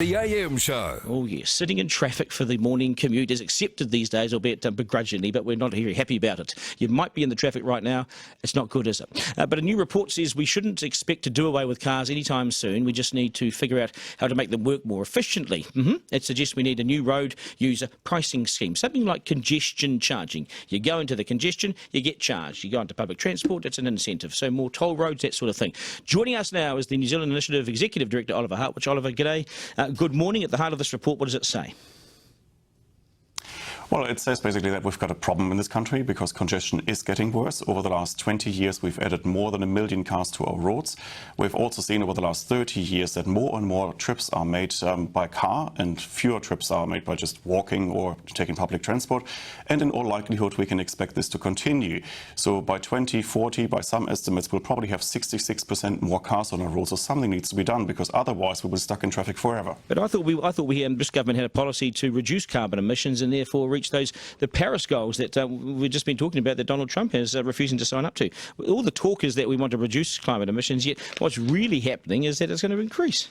The AM Show. Oh, yes. Sitting in traffic for the morning commute is accepted these days, albeit begrudgingly, but we're not very happy about it. You might be in the traffic right now. It's not good, is it? But a new report says we shouldn't expect to do away with cars anytime soon. We just need to figure out how to make them work more efficiently. It suggests we need a new road user pricing scheme, something like congestion charging. You go into the congestion, you get charged. You go into public transport, it's an incentive. So more toll roads, that sort of thing. Joining us now is the New Zealand Initiative Executive Director, Oliver Hartwich. Oliver, g'day. Good morning. At the heart of this report, what does it say? Well, it says basically that we've got a problem in this country because congestion is getting worse. Over the last 20 years, we've added more than 1 million cars to our roads. We've also seen over the last 30 years that more and more trips are made by car and fewer trips are made by just walking or taking public transport. And in all likelihood, we can expect this to continue. So by 2040, by some estimates, we'll probably have 66% more cars on our roads. So something needs to be done because otherwise we'll be stuck in traffic forever. But I thought this government had a policy to reduce carbon emissions and therefore reach the Paris goals that we've just been talking about that Donald Trump is refusing to sign up to. All the talk is that we want to reduce climate emissions, yet what's really happening is that it's going to increase.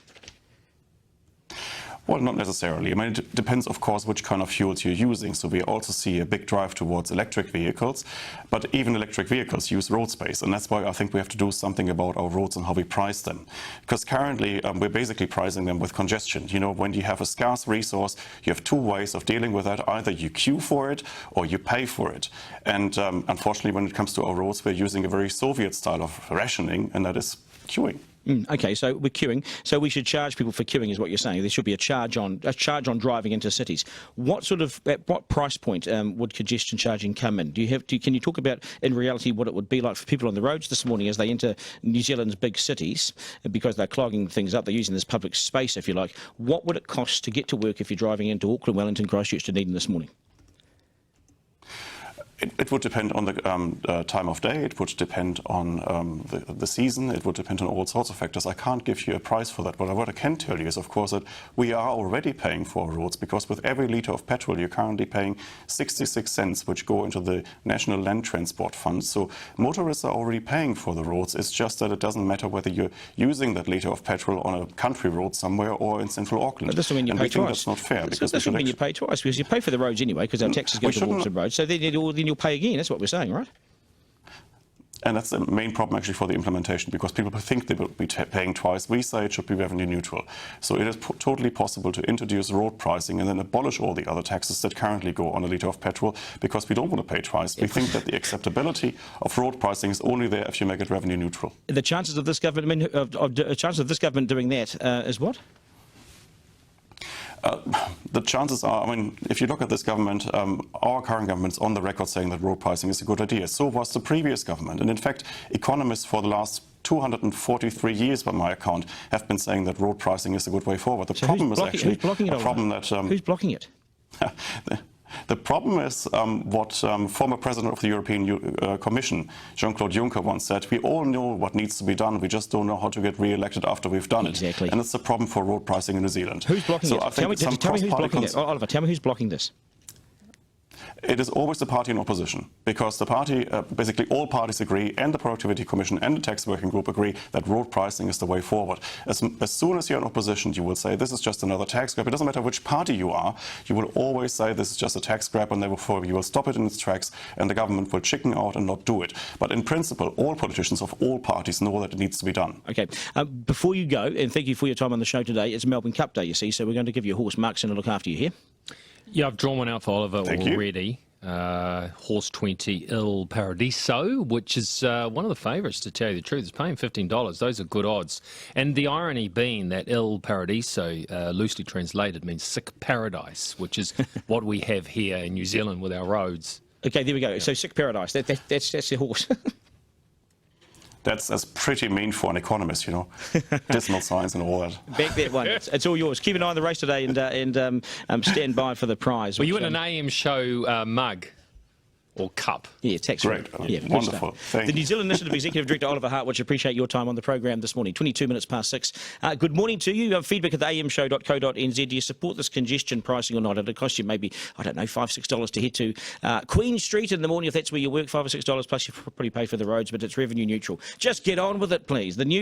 Well, not necessarily. I mean, it depends, of course, which kind of fuels you're using. So we also see a big drive towards electric vehicles, but even electric vehicles use road space. And that's why I think we have to do something about our roads and how we price them. Because currently, we're basically pricing them with congestion. You know, when you have a scarce resource, you have two ways of dealing with that. Either you queue for it or you pay for it. And unfortunately, when it comes to our roads, we're using a very Soviet style of rationing, and that is queuing. Okay, so we're queuing. So we should charge people for queuing, is what you're saying. There should be a charge on driving into cities. At what price point would congestion charging come in? Can you talk about in reality what it would be like for people on the roads this morning as they enter New Zealand's big cities because they're clogging things up? They're using this public space, if you like. What would it cost to get to work if you're driving into Auckland, Wellington, Christchurch, Dunedin this morning? It would depend on the time of day, it would depend on the season, it would depend on all sorts of factors. I can't give you a price for that, but what I can tell you is, of course, that we are already paying for roads because with every litre of petrol you're currently paying 66 cents, which go into the National Land Transport Fund. So motorists are already paying for the roads. It's just that it doesn't matter whether you're using that litre of petrol on a country road somewhere or in central Auckland. But this will mean you pay twice. That's not fair. This will mean you pay twice because you pay for the roads anyway because our taxes go towards the roads. So then you'll pay again. That's what we're saying, right? And that's the main problem actually for the implementation, because people think they will be paying twice. We say it should be revenue neutral. So it is totally possible to introduce road pricing and then abolish all the other taxes that currently go on a litre of petrol, because we don't want to pay twice. We think that the acceptability of road pricing is only there if you make it revenue neutral. The chances of this government, doing that is what? The chances are, I mean, if you look at this government, our current government's on the record saying that road pricing is a good idea. So was the previous government. And in fact, economists for the last 243 years, by my account, have been saying that road pricing is a good way forward. The problem is actually a problem that... Who's blocking it? The problem is what former President of the European Commission, Jean-Claude Juncker, once said: we all know what needs to be done, we just don't know how to get re-elected after we've done it. And it's the problem for road pricing in New Zealand. Who's blocking it? Tell me who's blocking it. Oliver, tell me who's blocking this. It is always the party in opposition, because the party, basically all parties agree, and the Productivity Commission and the Tax Working Group agree, that road pricing is the way forward. As soon as you're in opposition, you will say this is just another tax grab. It doesn't matter which party you are, you will always say this is just a tax grab, and therefore you will stop it in its tracks, and the government will chicken out and not do it. But in principle, all politicians of all parties know that it needs to be done. Okay. Before you go, and thank you for your time on the show today, it's Melbourne Cup Day, you see, so we're going to give you a horse. Mark's going to look after you here. Yeah, I've drawn one out for Oliver already. You. Horse 20 Il Paradiso, which is one of the favourites, to tell you the truth. It's paying $15. Those are good odds. And the irony being that Il Paradiso, loosely translated, means sick paradise, which is what we have here in New Zealand with our roads. Okay, there we go. Yeah. So sick paradise, that's the horse. That's pretty mean for an economist, you know, decimal signs and all that. Back that one. It's all yours. Keep an eye on the race today and stand by for the prize. Well, you win an AM show mug. Or cup. Yeah, tax great. Yeah, wonderful. The New Zealand Initiative Executive Director, Oliver Hartwich, appreciate your time on the program this morning. 22 minutes past 6. Good morning to you. Feedback at the amshow.co.nz. Do you support this congestion pricing or not? It'll cost you maybe, I don't know, $5 or $6 to head to Queen Street in the morning if that's where you work. $5 or $6 plus you probably pay for the roads, but it's revenue neutral. Just get on with it, please. The new